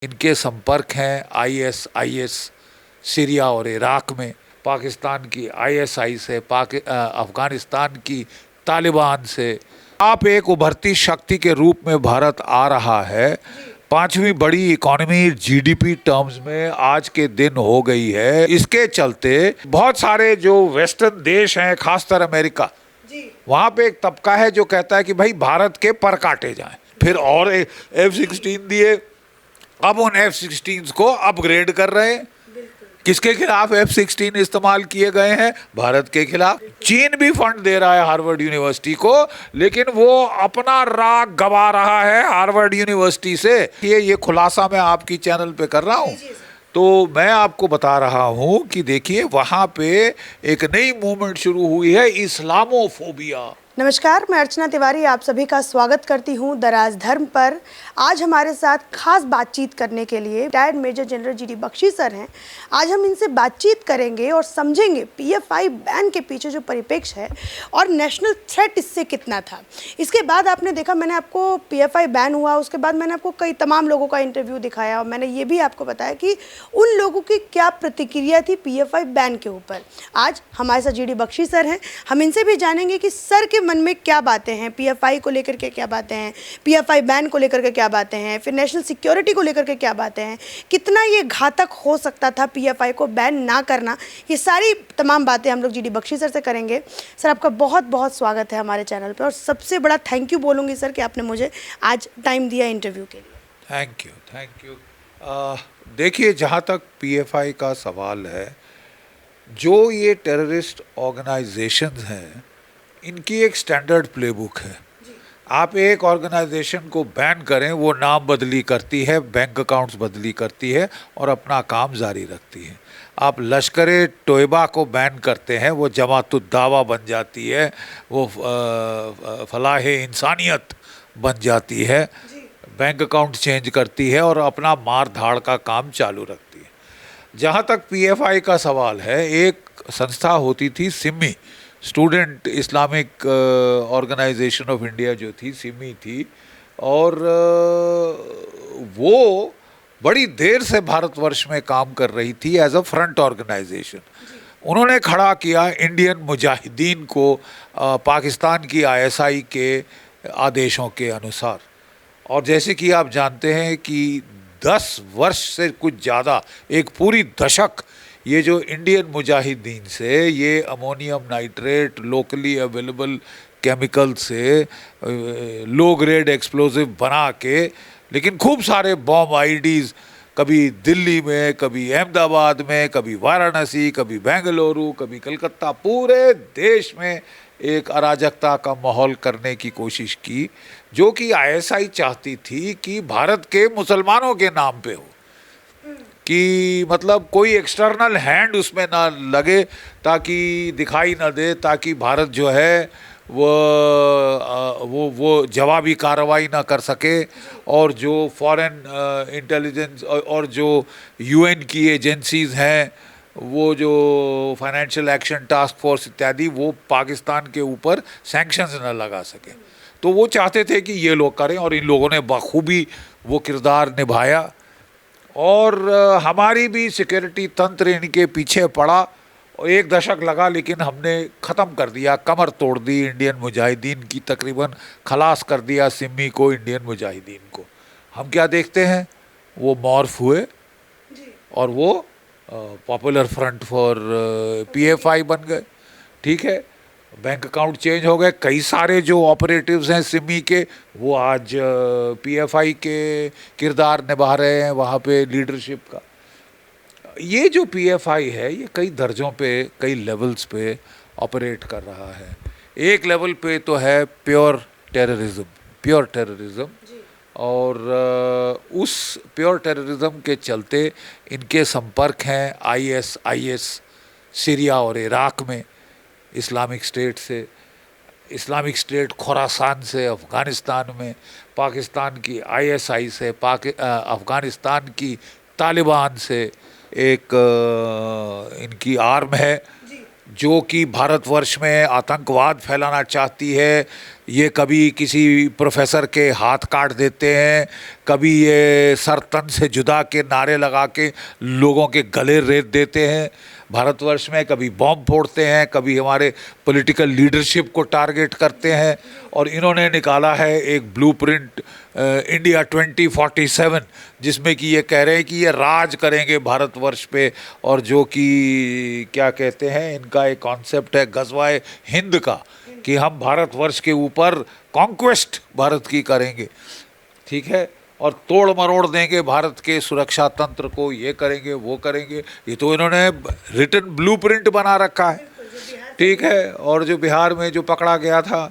इनके संपर्क हैं आईएसआईएस सीरिया और इराक में, पाकिस्तान की आईएसआई से, अफगानिस्तान की तालिबान से। आप एक उभरती शक्ति के रूप में भारत आ रहा है। पांचवी बड़ी इकोनॉमी जीडीपी टर्म्स में आज के दिन हो गई है। इसके चलते बहुत सारे जो वेस्टर्न देश हैं, खासकर अमेरिका, वहां पे एक तबका है जो कहता है कि भाई भारत के पर काटे जाएं। फिर और F-16 दिए, अब उन F-16 को अपग्रेड कर रहे हैं। किसके खिलाफ F-16 इस्तेमाल किए गए हैं? भारत के खिलाफ। चीन भी फंड दे रहा है हार्वर्ड यूनिवर्सिटी को, लेकिन वो अपना राग गवा रहा है हार्वर्ड यूनिवर्सिटी से। ये खुलासा मैं आपकी चैनल पे कर रहा हूँ। तो मैं आपको बता रहा हूँ कि देखिए वहाँ पे एक नई मूवमेंट शुरू हुई है, इस्लामोफोबिया। नमस्कार, मैं अर्चना तिवारी आप सभी का स्वागत करती हूं दराज धर्म पर। आज हमारे साथ खास बातचीत करने के लिए retired major general GD Bakshi sir हैं। आज हम इनसे बातचीत करेंगे और समझेंगे पीएफआई बैन के पीछे जो परिप्रेक्ष्य है और नेशनल थ्रेट इससे कितना था। इसके बाद आपने देखा, मैंने आपको पीएफआई बैन हुआ, उसके बाद मैंने आपको कई तमाम लोगों का इंटरव्यू दिखाया और मैंने ये भी आपको बताया कि उन लोगों की क्या प्रतिक्रिया थी पीएफआई बैन के ऊपर। आज हमारे साथ जीडी बख्शी सर हैं, हम इनसे भी जानेंगे कि सर के मन में क्या बातें हैं, पीएफआई को लेकर के क्या बातें हैं, पीएफआई बैन को लेकर के क्या बातें हैं, फिर नेशनल सिक्योरिटी को लेकर के क्या बातें हैं, कितना ये घातक हो सकता था पीएफआई को बैन ना करना। ये सारी तमाम बातें हम लोग जीडी बख्शी सर से करेंगे। सर, आपका बहुत बहुत स्वागत है हमारे चैनल पर और सबसे बड़ा थैंक यू बोलूँगी सर कि आपने मुझे आज टाइम दिया इंटरव्यू के लिए। Thank you. देखिए, जहाँ तक पीएफआई का सवाल है, जो ये टेररिस्ट ऑर्गेनाइजेशंस हैं, इनकी एक स्टैंडर्ड प्लेबुक है। आप एक ऑर्गेनाइजेशन को बैन करें, वो नाम बदली करती है, बैंक अकाउंट्स बदली करती है और अपना काम जारी रखती है। आप लश्कर तोयबा को बैन करते हैं, वो जमातुद्दावा बन जाती है, वो फलाह इंसानियत बन जाती है, बैंक अकाउंट चेंज करती है और अपना मार धाड़ का काम चालू रखती है। जहाँ तक पीएफआई का सवाल है, एक संस्था होती थी SIMI, student Islamic organisation of India जो थी, सिमी थी, और वो बड़ी देर से भारतवर्ष में काम कर रही थी एज अ फ्रंट ऑर्गेनाइजेशन। उन्होंने खड़ा किया इंडियन मुजाहिदीन को पाकिस्तान की आईएसआई के आदेशों के अनुसार। और जैसे कि आप जानते हैं कि 10 वर्ष से कुछ ज़्यादा, एक पूरी दशक, ये जो इंडियन मुजाहिदीन से ये ammonium nitrate, locally available chemical से लो ग्रेड एक्सप्लोजिव बना के, लेकिन खूब सारे बॉम्ब आईडीज़, कभी दिल्ली में, कभी अहमदाबाद में, कभी वाराणसी, कभी बेंगलुरु, कभी कलकत्ता, पूरे देश में एक अराजकता का माहौल करने की कोशिश की, जो कि आईएसआई चाहती थी कि भारत के मुसलमानों के नाम पे हो, कि मतलब कोई एक्सटर्नल हैंड उसमें ना लगे, ताकि दिखाई ना दे, ताकि भारत जो है वो जवाबी कार्रवाई ना कर सके। और जो फॉरेन इंटेलिजेंस और जो यूएन की एजेंसीज़ हैं, वो जो फाइनेंशियल एक्शन टास्क फोर्स इत्यादि, वो पाकिस्तान के ऊपर सैंक्शंस न लगा सके। तो वो चाहते थे कि ये लोग करें, और इन लोगों ने बखूबी वो किरदार निभाया। और हमारी भी सिक्योरिटी तंत्र इनके पीछे पड़ा, और 1 दशक लगा, लेकिन हमने ख़त्म कर दिया, कमर तोड़ दी इंडियन मुजाहिदीन की, तकरीबन खलास कर दिया सिमी को, इंडियन मुजाहिदीन को। हम क्या देखते हैं, वो मॉर्फ हुए और वो पॉपुलर फ्रंट फॉर पीएफआई बन गए। ठीक है, बैंक अकाउंट चेंज हो गए, कई सारे जो ऑपरेटिव्स हैं सिमी के, वो आज पीएफआई के किरदार निभा रहे हैं वहाँ पे लीडरशिप का। ये जो पीएफआई है, ये कई दर्जों पे, कई लेवल्स पे ऑपरेट कर रहा है। एक लेवल पे तो है प्योर टेररिज्म, और उस प्योर टेररिज्म के चलते इनके संपर्क हैं आईएसआईएस सीरिया और इराक में, इस्लामिक स्टेट से, इस्लामिक स्टेट खुरासान से अफ़गानिस्तान में, पाकिस्तान की आईएसआई से, अफ़गानिस्तान की तालिबान से एक इनकी आर्म है, जो कि भारतवर्ष में आतंकवाद फैलाना चाहती है, ये कभी किसी प्रोफेसर के हाथ काट देते हैं, कभी ये सर तन से जुदा के नारे लगा के लोगों के गले रेत देते हैं भारतवर्ष में, कभी बॉम्ब फोड़ते हैं, कभी हमारे पॉलिटिकल लीडरशिप को टारगेट करते हैं। और इन्होंने निकाला है एक ब्लूप्रिंट इंडिया 2047, जिसमें कि ये कह रहे हैं कि ये राज करेंगे भारतवर्ष पे, और जो कि क्या कहते हैं, इनका एक कॉन्सेप्ट है गज़वाए हिंद का, कि हम भारतवर्ष के ऊपर कॉन्क्वेस्ट भारत की करेंगे, ठीक है, और तोड़ मरोड़ देंगे भारत के सुरक्षा तंत्र को, ये करेंगे वो करेंगे। ये तो इन्होंने रिटन ब्लूप्रिंट बना रखा है, ठीक है। और जो बिहार में जो पकड़ा गया था,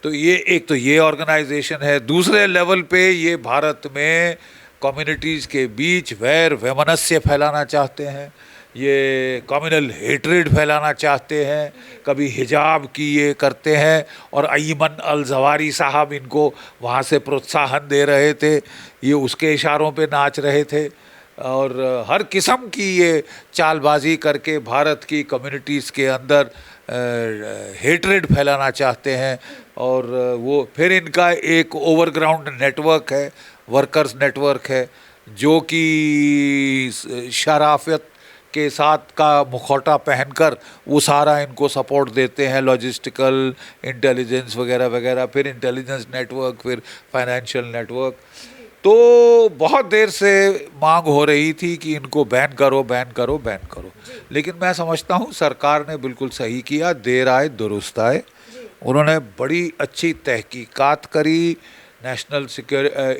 तो ये एक तो ये ऑर्गेनाइजेशन है। दूसरे लेवल पे ये भारत में कम्युनिटीज़ के बीच वैर वैमनस्य फैलाना चाहते हैं, ये कम्युनल हेट्रेड फैलाना चाहते हैं, कभी हिजाब की ये करते हैं। और अयमन अल जवारी साहब इनको वहाँ से प्रोत्साहन दे रहे थे, ये उसके इशारों पे नाच रहे थे। और हर किस्म की ये चालबाजी करके भारत की कम्युनिटीज़ के अंदर हेट्रेड फैलाना चाहते हैं। और वो फिर इनका एक ओवरग्राउंड नेटवर्क है, वर्कर्स नेटवर्क है, जो कि शराफत के साथ का मुखौटा पहनकर वो सारा इनको सपोर्ट देते हैं, लॉजिस्टिकल, इंटेलिजेंस वगैरह वगैरह, फिर इंटेलिजेंस नेटवर्क, फिर फाइनेंशियल नेटवर्क। तो बहुत देर से मांग हो रही थी कि इनको बैन करो बैन करो बैन करो, लेकिन मैं समझता हूँ सरकार ने बिल्कुल सही किया, देर आए दुरुस्त आए। उन्होंने बड़ी अच्छी तहकीकात करी, नेशनल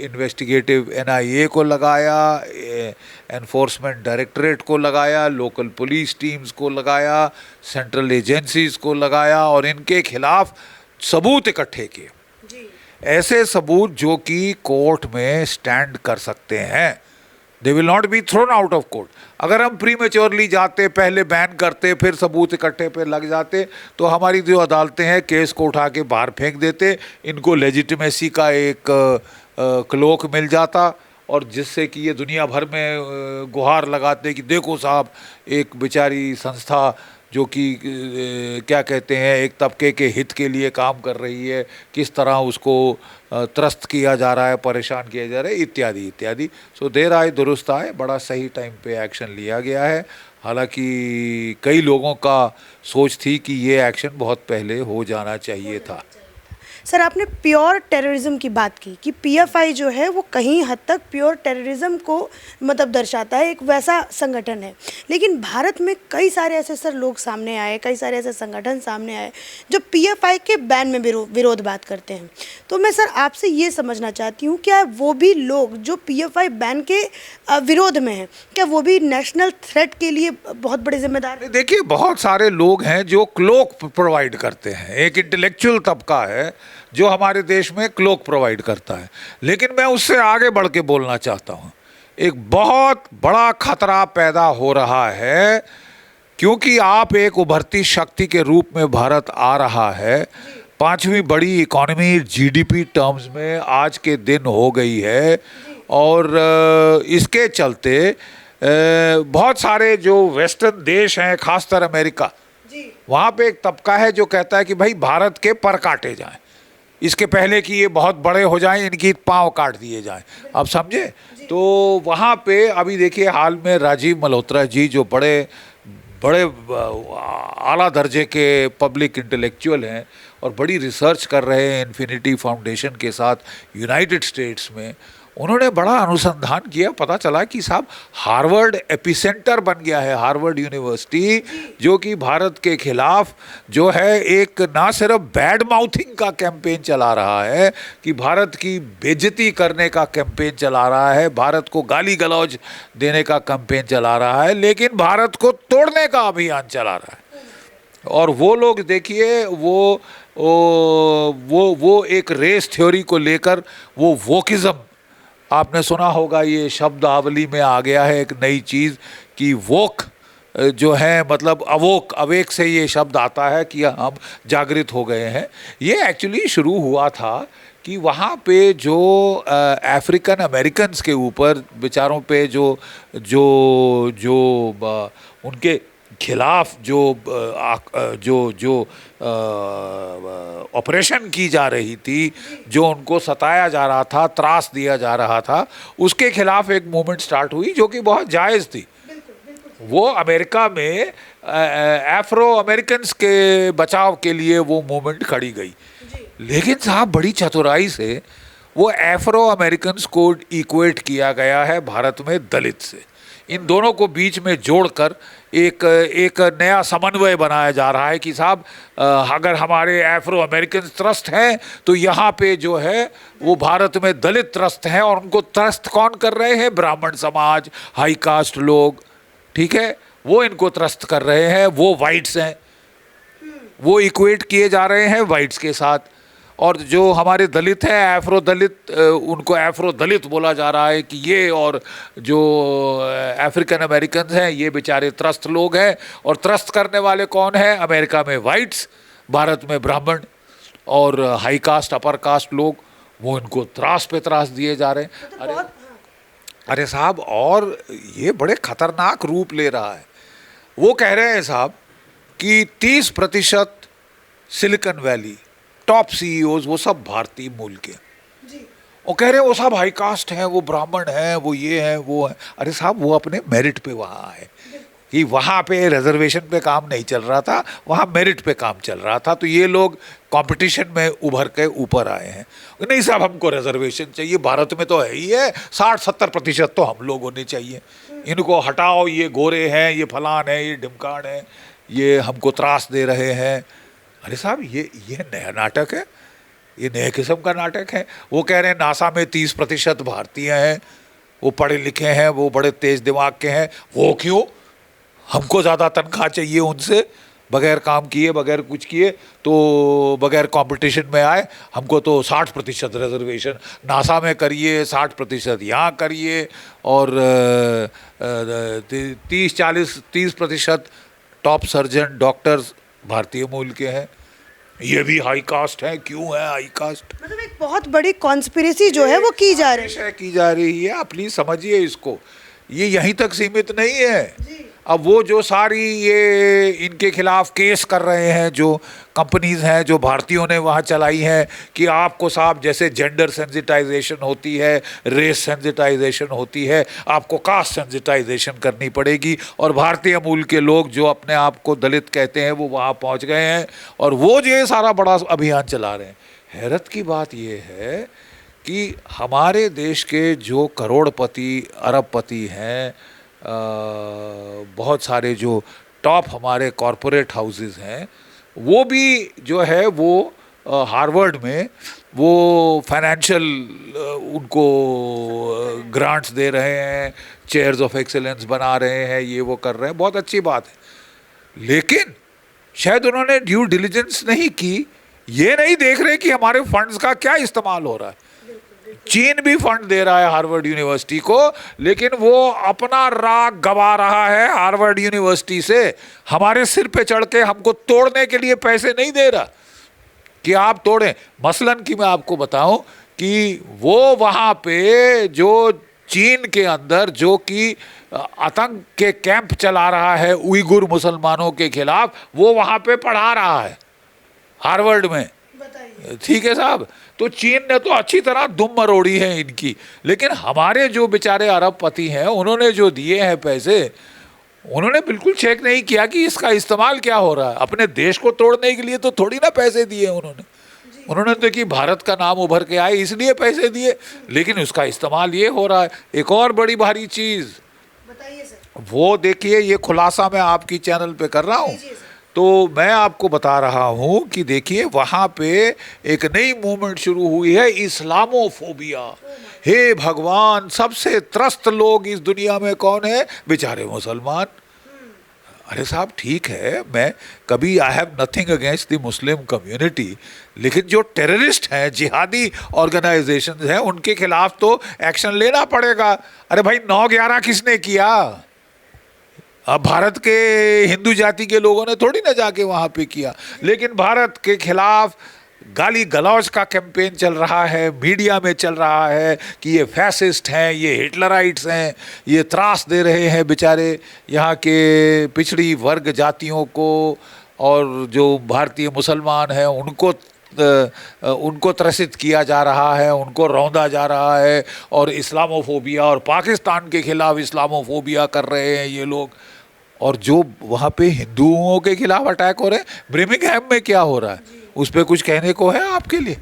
इन्वेस्टिगेटिव NIA को लगाया, एनफोर्समेंट डायरेक्टरेट को लगाया, लोकल पुलिस टीम्स को लगाया, सेंट्रल एजेंसीज़ को लगाया, और इनके खिलाफ सबूत इकट्ठे किए, ऐसे सबूत जो कि कोर्ट में स्टैंड कर सकते हैं। They will not be thrown out of court. अगर हम प्रीमेच्योरली जाते, पहले बैन करते, फिर सबूत इकट्ठे पे लग जाते, तो हमारी जो अदालतें हैं केस को उठा के बाहर फेंक देते, इनको लेजिटिमेसी का एक क्लोक मिल जाता, और जिससे कि ये दुनिया भर में गुहार लगाते कि देखो साहब, एक बेचारी संस्था जो कि क्या कहते हैं, एक तबके के हित के लिए काम कर रही है, किस तरह उसको त्रस्त किया जा रहा है, परेशान किया जा रहा है, इत्यादि इत्यादि। सो देर आए दुरुस्त आए, बड़ा सही टाइम पे एक्शन लिया गया है। हालांकि कई लोगों का सोच थी कि ये एक्शन बहुत पहले हो जाना चाहिए था। सर, आपने प्योर टेररिज्म की बात की कि PFI जो है वो कहीं हद तक प्योर टेररिज्म को मतलब दर्शाता है, एक वैसा संगठन है। लेकिन भारत में कई सारे ऐसे सर लोग सामने आए, कई सारे ऐसे संगठन सामने आए जो PFI के बैन में विरोध बात करते हैं। तो मैं सर आपसे ये समझना चाहती हूँ, क्या वो भी लोग जो PFI बैन के विरोध में हैं, क्या वो भी नेशनल थ्रेट के लिए बहुत बड़े जिम्मेदार हैं? देखिए, बहुत सारे लोग हैं जो क्लोक प्रोवाइड करते हैं। एक इंटेलेक्चुअल तबका है जो हमारे देश में क्लोक प्रोवाइड करता है। लेकिन मैं उससे आगे बढ़ के बोलना चाहता हूँ, एक बहुत बड़ा खतरा पैदा हो रहा है, क्योंकि आप एक उभरती शक्ति के रूप में भारत आ रहा है, 5वीं बड़ी इकोनॉमी GDP टर्म्स में आज के दिन हो गई है। और इसके चलते बहुत सारे जो वेस्टर्न देश हैं, खासकर अमेरिका, वहाँ पे एक तबका है जो कहता है कि भाई भारत के पर काटे जाएं, इसके पहले कि ये बहुत बड़े हो जाएं, इनकी पाँव काट दिए जाएं। आप समझे? तो वहाँ पे अभी देखिए, हाल में राजीव मल्होत्रा जी जो बड़े बड़े आला दर्जे के पब्लिक इंटेलेक्चुअल हैं और बड़ी रिसर्च कर रहे हैं इन्फिनिटी फाउंडेशन के साथ यूनाइटेड स्टेट्स में, उन्होंने बड़ा अनुसंधान किया। पता चला कि साहब हार्वर्ड एपिसेंटर बन गया है, हार्वर्ड यूनिवर्सिटी, जो कि भारत के खिलाफ जो है एक ना सिर्फ बैड माउथिंग का कैंपेन चला रहा है कि भारत की बेइज्जती करने का कैंपेन चला रहा है, भारत को गाली गलौज देने का कैंपेन चला रहा है, लेकिन भारत को तोड़ने का अभियान चला रहा है। और वो लोग देखिए, वो एक रेस थ्योरी को लेकर वो वोकिज्म, आपने सुना होगा, ये शब्दावली में आ गया है एक नई चीज़ कि वोक जो है, मतलब अवोक, अवेक से ये शब्द आता है कि हम जागृत हो गए हैं। ये एक्चुअली शुरू हुआ था कि वहाँ पे जो अफ्रीकन अमेरिकन्स के ऊपर बेचारों पे जो जो जो उनके खिलाफ जो जो जो ऑपरेशन की जा रही थी, जो उनको सताया जा रहा था, त्रास दिया जा रहा था, उसके खिलाफ एक मूवमेंट स्टार्ट हुई जो कि बहुत जायज़ थी। वो अमेरिका में अफ्रो अमेरिकन्स के बचाव के लिए वो मूवमेंट खड़ी गई। लेकिन साहब बड़ी चतुराई से वो अफ्रो अमेरिकन्स को इक्वेट किया गया है भारत में दलित से। इन दोनों को बीच में जोड़कर एक नया समन्वय बनाया जा रहा है कि साहब अगर हमारे अफ्रो अमेरिकन त्रस्त हैं तो यहाँ पे जो है वो भारत में दलित त्रस्त हैं, और उनको त्रस्त कौन कर रहे हैं? ब्राह्मण समाज, हाई कास्ट लोग, ठीक है, वो इनको त्रस्त कर रहे हैं। वो वाइट्स हैं, वो इक्वेट किए जा रहे हैं वाइट्स के साथ। और जो हमारे दलित हैं, अफ्रो दलित, उनको अफ्रो दलित बोला जा रहा है कि ये, और जो अफ्रीकन अमेरिकन हैं ये बेचारे त्रस्त लोग हैं। और त्रस्त करने वाले कौन हैं? अमेरिका में वाइट्स, भारत में ब्राह्मण और हाई कास्ट अपर कास्ट लोग, वो इनको त्रास पे त्रास दिए जा रहे हैं। अरे साहब, और ये बड़े खतरनाक रूप ले रहा है। वो कह रहे हैं साहब कि 30% सिलिकॉन वैली टॉप सीईओज वो सब भारतीय मूल के, वो कह रहे हैं वो सब हाई कास्ट हैं, वो ब्राह्मण हैं, वो ये हैं, वो है। अरे साहब, वो अपने मेरिट पे वहाँ आए कि वहाँ पे रिजर्वेशन पे काम नहीं चल रहा था, वहाँ मेरिट पे काम चल रहा था। तो ये लोग कंपटीशन में उभर के ऊपर आए हैं। नहीं साहब, हमको रिजर्वेशन चाहिए, भारत में तो है ही है, 60-70% तो हम लोग होने चाहिए, इनको हटाओ, ये गोरे हैं, ये फलान है, ये ढिमकान है, ये हमको त्रास दे रहे हैं। अरे साहब, ये नया नाटक है, ये नए किस्म का नाटक है। वो कह रहे हैं नासा में 30% भारतीय हैं, वो पढ़े लिखे हैं, वो बड़े तेज दिमाग के हैं। वो क्यों? हमको ज़्यादा तनख्वाह चाहिए उनसे, बगैर काम किए, बगैर कुछ किए, तो बगैर कंपटीशन में आए, हमको तो 60% रिजर्वेशन नासा में करिए, 60% यहाँ करिए, और 30% टॉप सर्जन डॉक्टर्स भारतीय मूल के हैं, ये भी हाई कास्ट है। क्यों है हाई कास्ट? मतलब एक बहुत बड़ी कॉन्स्पिरेसी जो है वो की जा रही है, की जा रही है। आप प्लीज समझिए इसको, ये यहीं तक सीमित नहीं है। अब वो जो सारी ये इनके खिलाफ केस कर रहे हैं, जो कंपनीज हैं, जो भारतीयों ने वहाँ चलाई हैं, कि आपको साहब जैसे जेंडर सेंसिटाइजेशन होती है, रेस सेंसिटाइजेशन होती है, आपको कास्ट सेंसिटाइजेशन करनी पड़ेगी। और भारतीय मूल के लोग जो अपने आप को दलित कहते हैं वो वहाँ पहुँच गए हैं, और वो जो ये सारा बड़ा अभियान चला रहे हैं। हैरत की बात ये है कि हमारे देश के जो करोड़पति अरबपति हैं, बहुत सारे जो टॉप हमारे कॉरपोरेट हाउसेस हैं, वो भी जो है वो हार्वर्ड में वो फाइनेंशियल उनको ग्रांट्स दे रहे हैं, चेयर्स ऑफ एक्सेलेंस बना रहे हैं, ये वो कर रहे हैं, बहुत अच्छी बात है। लेकिन शायद उन्होंने ड्यू डिलिजेंस नहीं की, ये नहीं देख रहे कि हमारे फंड्स का क्या इस्तेमाल हो रहा है। चीन भी फंड दे रहा है हार्वर्ड यूनिवर्सिटी को, लेकिन वो अपना राग गवा रहा है हार्वर्ड यूनिवर्सिटी से, हमारे सिर पे चढ़ के हमको तोड़ने के लिए पैसे नहीं दे रहा कि आप तोड़ें। मसलन कि मैं आपको बताऊं कि वो वहाँ पे जो चीन के अंदर जो कि आतंक के कैंप चला रहा है उइगुर मुसलमानों के खिलाफ, वो वहाँ पे पढ़ा रहा है हार्वर्ड में। ठीक है साहब, तो चीन ने तो अच्छी तरह दुम मरोड़ी है इनकी, लेकिन हमारे जो बेचारे अरबपति हैं, उन्होंने जो दिए हैं पैसे, उन्होंने बिल्कुल चेक नहीं किया कि इसका इस्तेमाल क्या हो रहा है। अपने देश को तोड़ने के लिए तो थोड़ी ना पैसे दिए उन्होंने तो कि भारत का नाम उभर के आए इसलिए पैसे दिए, लेकिन उसका इस्तेमाल ये हो रहा है। एक और बड़ी भारी चीज़ बताइए सर। वो देखिए, ये खुलासा मैं आपकी चैनल पे कर रहा हूँ, तो मैं आपको बता रहा हूँ कि देखिए वहाँ पे एक नई मूवमेंट शुरू हुई है, इस्लामोफोबिया। हे भगवान, सबसे त्रस्त लोग इस दुनिया में कौन है? बेचारे मुसलमान। अरे साहब ठीक है, मैं कभी I have nothing against the Muslim community, लेकिन जो टेररिस्ट हैं, जिहादी ऑर्गेनाइजेशंस हैं, उनके खिलाफ तो एक्शन लेना पड़ेगा। अरे भाई 9/11 किसने किया? अब भारत के हिंदू जाति के लोगों ने थोड़ी ना जाके वहाँ पे किया, लेकिन भारत के खिलाफ गाली गलौज का कैंपेन चल रहा है, मीडिया में चल रहा है कि ये फैसिस्ट हैं, ये हिटलराइट्स हैं, ये त्रास दे रहे हैं बेचारे यहाँ के पिछड़ी वर्ग जातियों को, और जो भारतीय मुसलमान हैं उनको त्रसित किया जा रहा है, उनको रौंदा जा रहा है, और इस्लामोफोबिया और पाकिस्तान के खिलाफ इस्लामोफोबिया कर रहे हैं ये लोग। और जो वहाँ पे हिंदुओं के खिलाफ अटैक हो रहे हैं, ब्रिमिंघम में क्या हो रहा है, उस पर कुछ कहने को है आपके लिए?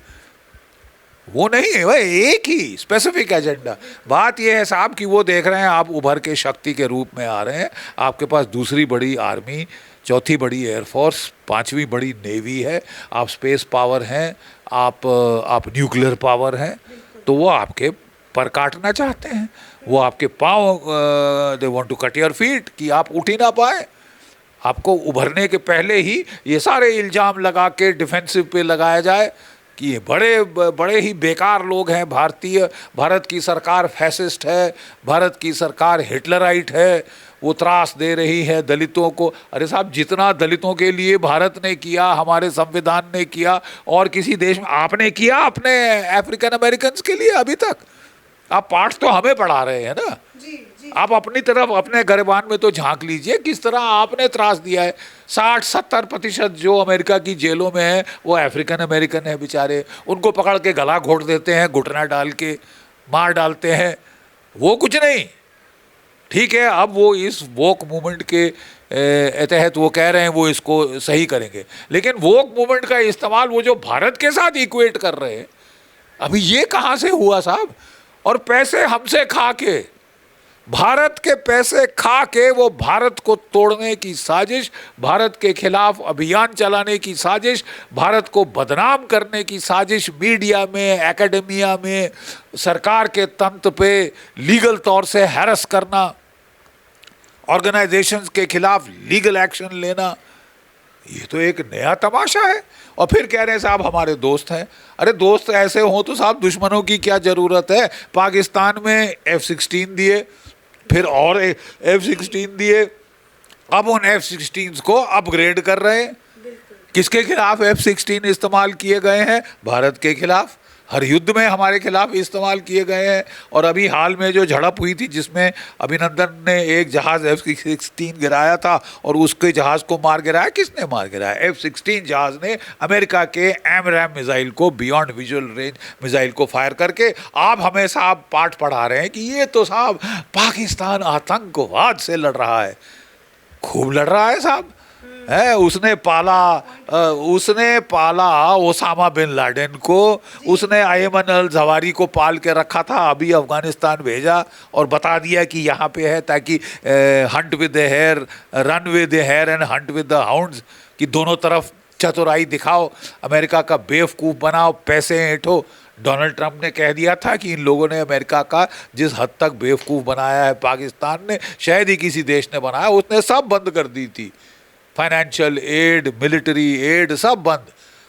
वो नहीं है, वह एक ही स्पेसिफिक एजेंडा। बात यह है साहब कि वो देख रहे हैं आप उभर के शक्ति के रूप में आ रहे हैं, आपके पास दूसरी बड़ी आर्मी, चौथी बड़ी एयरफोर्स, पांचवी बड़ी नेवी है, आप स्पेस पावर हैं, आप न्यूक्लियर पावर हैं, तो वो आपके पर काटना चाहते हैं, वो आपके पाँव, they want to cut your feet, कि आप उठ ही ना पाए। आपको उभरने के पहले ही ये सारे इल्ज़ाम लगा के डिफेंसिव पे लगाया जाए कि ये बड़े ही बेकार लोग हैं, भारत की सरकार फैसिस्ट है, भारत की सरकार हिटलराइट है, वो त्रास दे रही है दलितों को। अरे साहब, जितना दलितों के लिए भारत ने किया, हमारे संविधान ने किया, और किसी देश में आपने किया अपने अफ्रीकन अमेरिकन के लिए अभी तक? आप पाठ तो हमें पढ़ा रहे हैं ना। आप अपनी तरफ, अपने गिरबान में तो झांक लीजिए, किस तरह आपने त्रास दिया है। 60-70% जो अमेरिका की जेलों में है वो अफ्रीकन अमेरिकन है बेचारे, उनको पकड़ के गला घोट देते हैं, घुटना डाल के मार डालते हैं, वो कुछ नहीं। ठीक है, अब वो इस वोक मूवमेंट के तहत वो कह रहे हैं वो इसको सही करेंगे, लेकिन वोक मूवमेंट का इस्तेमाल वो जो भारत के साथ इक्वेट कर रहे हैं, अभी ये कहाँ से हुआ साहब? और पैसे हमसे खा के, भारत के पैसे खा के वो भारत को तोड़ने की साजिश, भारत के खिलाफ अभियान चलाने की साजिश, भारत को बदनाम करने की साजिश, मीडिया में, एकेडमिया में, सरकार के तंत्र पे लीगल तौर से हैरस करना, ऑर्गेनाइजेशंस के खिलाफ लीगल एक्शन लेना, ये तो एक नया तमाशा है। और फिर कह रहे हैं साहब हमारे दोस्त हैं। अरे दोस्त ऐसे हों तो साहब दुश्मनों की क्या ज़रूरत है? पाकिस्तान में F-16 दिए, फिर और F-16 दिए, अब उन F-16 को अपग्रेड कर रहे हैं। किसके खिलाफ F-16 इस्तेमाल किए गए हैं? भारत के खिलाफ। हर युद्ध में हमारे खिलाफ इस्तेमाल किए गए हैं। और अभी हाल में जो झड़प हुई थी जिसमें अभिनंदन ने एक जहाज़ F-16 गिराया था और उसके जहाज़ को मार गिराया, किसने मार गिराया? F-16 जहाज़ ने अमेरिका के AMRAAM मिसाइल को, बियॉन्ड विजुअल रेंज मिसाइल को फायर करके। आप हमें साहब पाठ पढ़ा रहे हैं कि ये तो साहब पाकिस्तान आतंकवाद से लड़ रहा है। खूब लड़ रहा है साहब, है। उसने पाला ओसामा बिन लादेन को, उसने अयमन अल जवारी को पाल के रखा था, अभी अफगानिस्तान भेजा और बता दिया कि यहाँ पे है ताकि hunt with the hare, run with the hare and hunt with the hounds, कि दोनों तरफ चतुराई दिखाओ, अमेरिका का बेवकूफ़ बनाओ, पैसे ऐंठो। डोनाल्ड ट्रंप ने कह दिया था कि इन लोगों ने अमेरिका का जिस हद तक बेवकूफ़ बनाया है पाकिस्तान ने, शायद ही किसी देश ने बनाया। उसने सब बंद कर दी थी, फाइनेंशियल एड, मिलिट्री एड, सब बंद।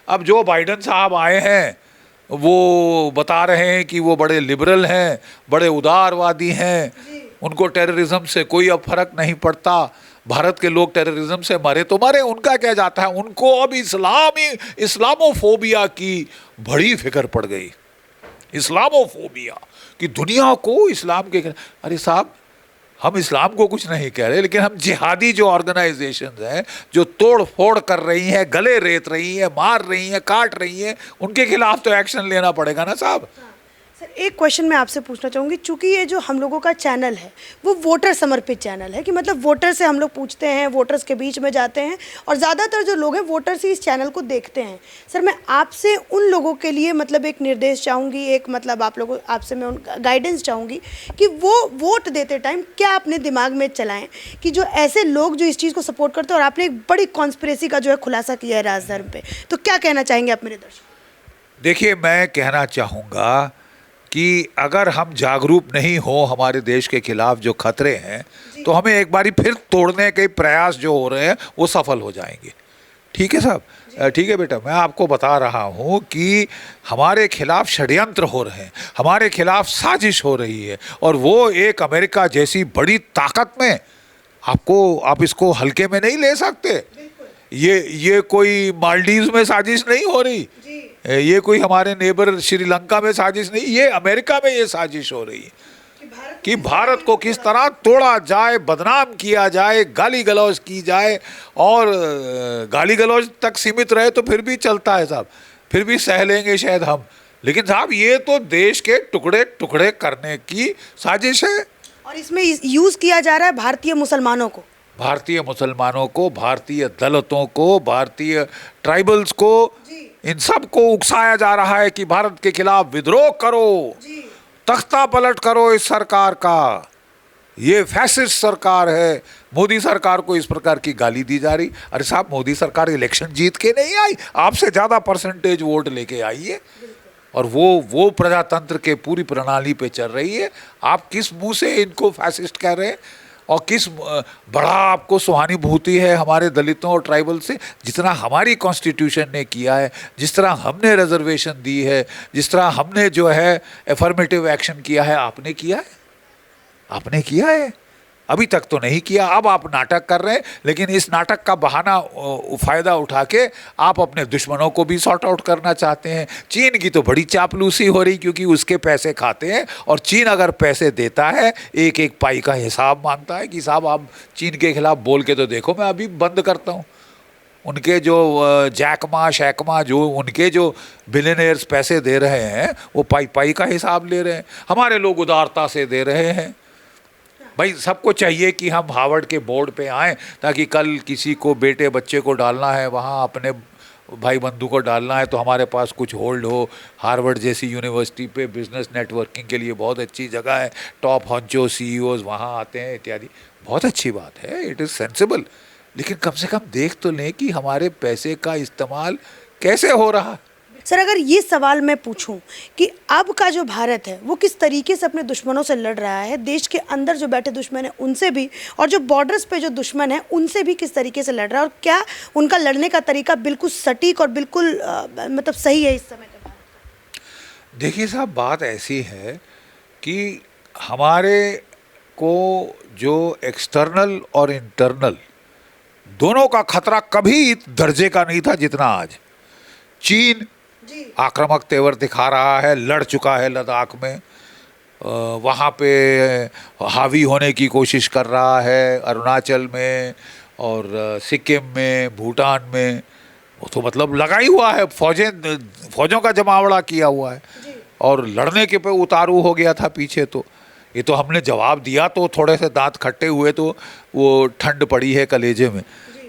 अब जो बाइडन साहब आए हैं वो बता रहे हैं कि वो बड़े लिबरल हैं, बड़े उदारवादी हैं, उनको टेररिज्म से कोई अब फर्क नहीं पड़ता। भारत के लोग टेररिज्म से मरे तो मरे, उनका क्या जाता है, उनको अब इस्लामोफोबिया की बड़ी फिक्र पड़ गई। इस्लामोफोबिया कि दुनिया को इस्लाम के, अरे साहब हम इस्लाम को कुछ नहीं कह रहे, लेकिन हम जिहादी जो ऑर्गेनाइजेशंस हैं जो तोड़ फोड़ कर रही हैं, गले रेत रही हैं, मार रही हैं, काट रही हैं, उनके खिलाफ तो एक्शन लेना पड़ेगा ना साहब। सर एक क्वेश्चन मैं आपसे पूछना चाहूँगी, चूँकि ये जो हम लोगों का चैनल है वो वोटर समर्पित चैनल है, कि मतलब वोटर से हम लोग पूछते हैं, वोटर्स के बीच में जाते हैं, और ज़्यादातर जो लोग हैं वोटर्स ही इस चैनल को देखते हैं। सर मैं आपसे उन लोगों के लिए मतलब एक निर्देश चाहूँगी, एक मतलब आपसे मैं उनका गाइडेंस चाहूँगी कि वो वोट देते टाइम क्या अपने दिमाग में चलाएँ कि जो ऐसे लोग जो इस चीज़ को सपोर्ट करते हैं, और आपने एक बड़ी कॉन्स्पिरेसी का जो है खुलासा किया है राजधर्म पे, तो क्या कहना चाहेंगे आप मेरे दर्शक? देखिए, मैं कहना चाहूँगा कि अगर हम जागरूक नहीं हो हमारे देश के खिलाफ जो खतरे हैं, तो हमें एक बारी फिर तोड़ने के प्रयास जो हो रहे हैं वो सफल हो जाएंगे। ठीक है साहब, ठीक है बेटा, मैं आपको बता रहा हूँ कि हमारे खिलाफ षड्यंत्र हो रहे हैं, हमारे खिलाफ साजिश हो रही है, और वो एक अमेरिका जैसी बड़ी ताकत में आप इसको हल्के में नहीं ले सकते। ये कोई मालदीव्स में साजिश नहीं हो रही, ये कोई हमारे नेबर श्रीलंका में साजिश नहीं, ये अमेरिका में ये साजिश हो रही है कि भारत को किस तरह तोड़ा जाए, बदनाम किया जाए, गाली गलौज की जाए। और गाली गलौज तक सीमित रहे तो फिर भी चलता है साहब, फिर भी सह लेंगे शायद हम, लेकिन साहब ये तो देश के टुकड़े टुकड़े करने की साजिश है। और इसमें यूज किया जा रहा है भारतीय मुसलमानों को, भारतीय मुसलमानों को, भारतीय दलितों को, भारतीय ट्राइबल्स को, इन सब को उकसाया जा रहा है कि भारत के खिलाफ विद्रोह करो, तख्ता पलट करो इस सरकार का, ये फैसिस्ट सरकार है। मोदी सरकार को इस प्रकार की गाली दी जा रही। अरे साहब, मोदी सरकार इलेक्शन जीत के नहीं आई, आपसे ज़्यादा परसेंटेज वोट लेके आई है और वो प्रजातंत्र के पूरी प्रणाली पे चल रही है। आप किस मुंह से इनको फैसिस्ट कह रहे हैं और किस बड़ा आपको सहानुभूति है हमारे दलितों और ट्राइबल से, जितना हमारी कॉन्स्टिट्यूशन ने किया है, जिस तरह हमने रिजर्वेशन दी है, जिस तरह हमने जो है एफर्मेटिव एक्शन किया है, आपने किया है? आपने किया है? अभी तक तो नहीं किया। अब आप नाटक कर रहे हैं, लेकिन इस नाटक का बहाना फ़ायदा उठा के आप अपने दुश्मनों को भी सॉर्ट आउट करना चाहते हैं। चीन की तो बड़ी चापलूसी हो रही, क्योंकि उसके पैसे खाते हैं और चीन अगर पैसे देता है एक एक पाई का हिसाब मांगता है कि साहब आप चीन के खिलाफ बोल के तो देखो, मैं अभी बंद करता हूँ। उनके जो जैकमा शैकमा जो उनके जो बिलियनियर्स पैसे दे रहे हैं वो पाई पाई का हिसाब ले रहे हैं, हमारे लोग उदारता से दे रहे हैं। भाई सबको चाहिए कि हम हार्वर्ड के बोर्ड पे आएँ, ताकि कल किसी को बेटे बच्चे को डालना है वहाँ, अपने भाई बंधु को डालना है, तो हमारे पास कुछ होल्ड हो। हार्वर्ड जैसी यूनिवर्सिटी पे बिजनेस नेटवर्किंग के लिए बहुत अच्छी जगह है, टॉप हॉन्चो CEOs वहाँ आते हैं इत्यादि। बहुत अच्छी बात है, इट इज़ सेंसिबल, लेकिन कम से कम देख तो लें कि हमारे पैसे का इस्तेमाल कैसे हो रहा है। सर, अगर ये सवाल मैं पूछूं कि अब का जो भारत है वो किस तरीके से अपने दुश्मनों से लड़ रहा है, देश के अंदर जो बैठे दुश्मन है उनसे भी, और जो बॉर्डर्स पे जो दुश्मन है उनसे भी किस तरीके से लड़ रहा है, और क्या उनका लड़ने का तरीका बिल्कुल सटीक और बिल्कुल मतलब सही है इस समय का? देखिए साहब, बात ऐसी है कि हमारे को जो एक्सटर्नल और इंटरनल दोनों का खतरा कभी इस दर्जे का नहीं था जितना आज। चीन आक्रामक तेवर दिखा रहा है, लड़ चुका है लद्दाख में, वहाँ पे हावी होने की कोशिश कर रहा है, अरुणाचल में और सिक्किम में, भूटान में, वो तो मतलब लगा ही हुआ है, फौजों का जमावड़ा किया हुआ है और लड़ने के पे उतारू हो गया था पीछे। तो ये तो हमने जवाब दिया तो थोड़े से दांत खट्टे हुए, तो वो ठंड पड़ी है कलेजे में।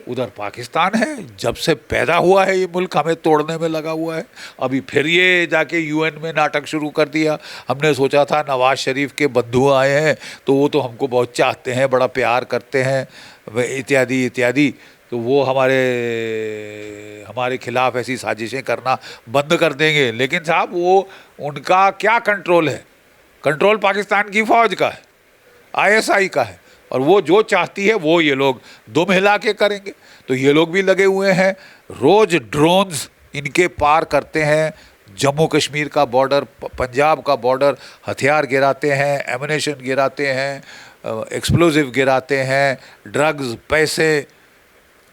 उधर पाकिस्तान है, जब से पैदा हुआ है ये मुल्क हमें तोड़ने में लगा हुआ है। अभी फिर ये जाके UN में नाटक शुरू कर दिया। हमने सोचा था नवाज शरीफ के बंधु आए हैं तो वो तो हमको बहुत चाहते हैं, बड़ा प्यार करते हैं इत्यादि इत्यादि, तो वो हमारे खिलाफ ऐसी साजिशें करना बंद कर देंगे। लेकिन साहब वो उनका क्या कंट्रोल है? कंट्रोल पाकिस्तान की फ़ौज का है, ISI का है, और वो जो चाहती है वो ये लोग दुम हिला के करेंगे। तो ये लोग भी लगे हुए हैं, रोज़ ड्रोन्स इनके पार करते हैं जम्मू कश्मीर का बॉर्डर, पंजाब का बॉर्डर, हथियार गिराते हैं, एमुनेशन गिराते हैं, एक्सप्लोजिव गिराते हैं, ड्रग्स, पैसे,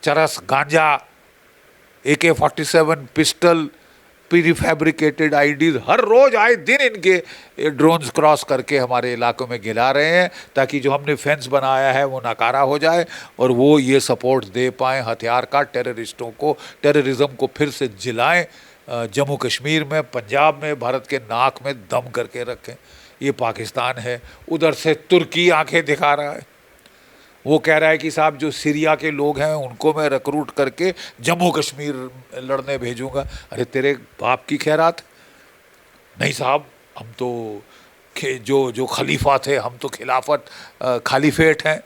चरस, गांजा, AK-47 पिस्टल, प्रीफैब्रिकेटेड IDs, हर रोज़ आए दिन इनके ड्रोन्स क्रॉस करके हमारे इलाकों में गिरा रहे हैं, ताकि जो हमने फेंस बनाया है वो नाकारा हो जाए और वो ये सपोर्ट दे पाएँ हथियार का, टेररिस्टों को, टेररिज्म को फिर से जिलाएं जम्मू कश्मीर में, पंजाब में, भारत के नाक में दम करके रखें। ये पाकिस्तान है। उधर से तुर्की आंखें दिखा रहा है, वो कह रहा है कि साहब जो सीरिया के लोग हैं उनको मैं रिक्रूट करके जम्मू कश्मीर लड़ने भेजूंगा। अरे तेरे बाप की खैरात नहीं साहब, हम तो जो खलीफा थे, हम तो खिलाफत खालीफेट हैं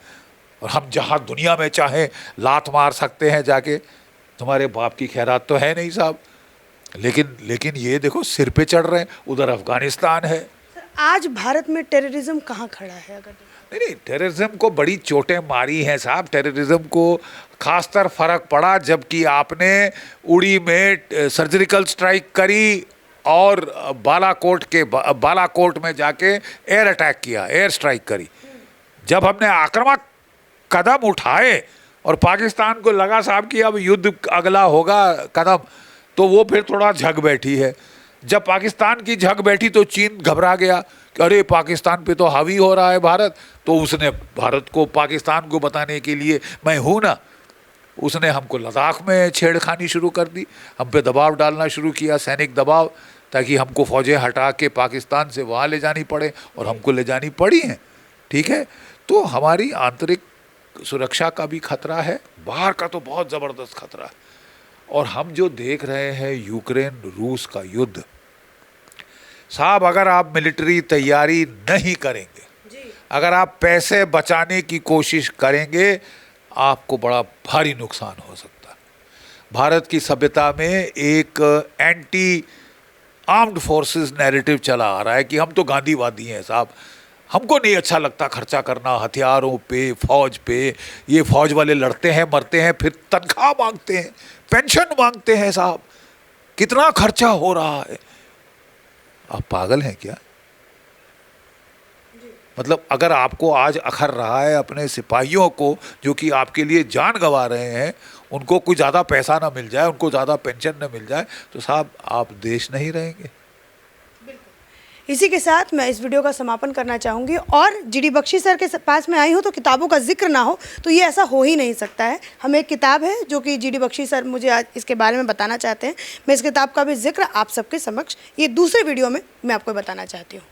और हम जहाँ दुनिया में चाहें लात मार सकते हैं जाके। तुम्हारे बाप की खैरात तो है नहीं साहब। लेकिन ये देखो सिर पे चढ़ रहे हैं। उधर अफगानिस्तान है। आज भारत में टेररिज्म कहाँ खड़ा है? अगर नहीं, टेररिज्म को बड़ी चोटें मारी हैं साहब। टेररिज्म को खासतर फर्क पड़ा जबकि आपने उड़ी में सर्जिकल स्ट्राइक करी और बालाकोट में जाके एयर अटैक किया, एयर स्ट्राइक करी। जब हमने आक्रामक कदम उठाए और पाकिस्तान को लगा साहब कि अब युद्ध अगला होगा कदम, तो वो फिर थोड़ा झग बैठी है। जब पाकिस्तान की झग बैठी तो चीन घबरा गया कि अरे पाकिस्तान पे तो हावी हो रहा है भारत, तो उसने भारत को, पाकिस्तान को बताने के लिए मैं हूँ ना, उसने हमको लद्दाख में छेड़खानी शुरू कर दी, हम पे दबाव डालना शुरू किया, सैनिक दबाव, ताकि हमको फ़ौजें हटा के पाकिस्तान से वहाँ ले जानी पड़े, और हमको ले जानी पड़ी हैं। ठीक है, तो हमारी आंतरिक सुरक्षा का भी खतरा है, बाहर का तो बहुत ज़बरदस्त खतरा है। और हम जो देख रहे हैं यूक्रेन रूस का युद्ध, साहब अगर आप मिलिट्री तैयारी नहीं करेंगे, अगर आप पैसे बचाने की कोशिश करेंगे, आपको बड़ा भारी नुकसान हो सकता है। भारत की सभ्यता में एक एंटी आर्म्ड फोर्सेस नैरेटिव चला आ रहा है कि हम तो गांधीवादी हैं साहब, हमको नहीं अच्छा लगता खर्चा करना हथियारों पे, फौज पे। ये फौज वाले लड़ते हैं, मरते हैं, फिर तनख्वाह मांगते हैं, पेंशन मांगते हैं साहब, कितना खर्चा हो रहा है। आप पागल हैं क्या? मतलब अगर आपको आज अखर रहा है अपने सिपाहियों को जो कि आपके लिए जान गंवा रहे हैं, उनको कोई ज़्यादा पैसा ना मिल जाए, उनको ज़्यादा पेंशन ना मिल जाए, तो साहब आप देश नहीं रहेंगे। इसी के साथ मैं इस वीडियो का समापन करना चाहूँगी। और जीडी बख्शी सर के पास में आई हूँ तो किताबों का जिक्र ना हो तो ये ऐसा हो ही नहीं सकता है। हमें एक किताब है जो कि जीडी बख्शी सर मुझे आज इसके बारे में बताना चाहते हैं। मैं इस किताब का भी जिक्र आप सबके समक्ष ये दूसरे वीडियो में मैं आपको बताना चाहती हूँ।